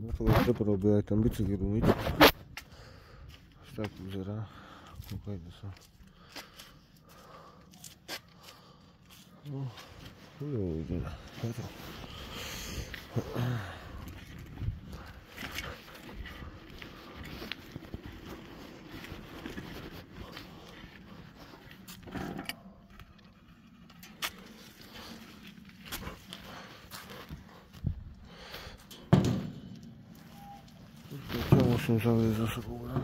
No to ešte porobí aj ten bicykel umyť. Až tak vyzerá. Kúkajte sa. No, tu je uvidíme. Čo musím zaviesť za sebou, ne?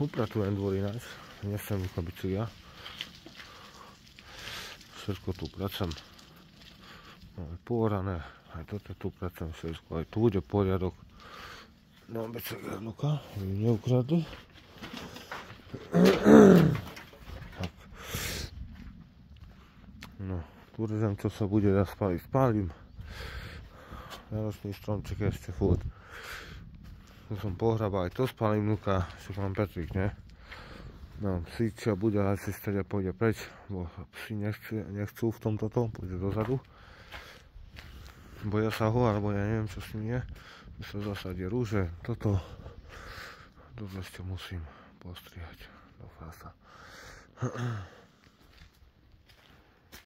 Upratujem dvor ináč, nesem na bicylia. Všetko tu pracem. Máme pohorané, aj toto tu pracem všetko, aj tu bude poriadok. Na bicyliarnuka, aby neukradli. Tak. No, tu rezem, čo sa bude dať spáliť. Spálim. Vianočný stromček ešte furt. Tu som pohrabal, aj to spálim vnuka, však mám Petrik, ne? No, psi čo bude asi stať a pôjde preč, bo psi nechcú v tomto tom, pôjde dozadu. Boja sa ho, alebo ja neviem, čo s ním je. Tu sa zasadie rúže, toto ešte musím postrihať do fasa.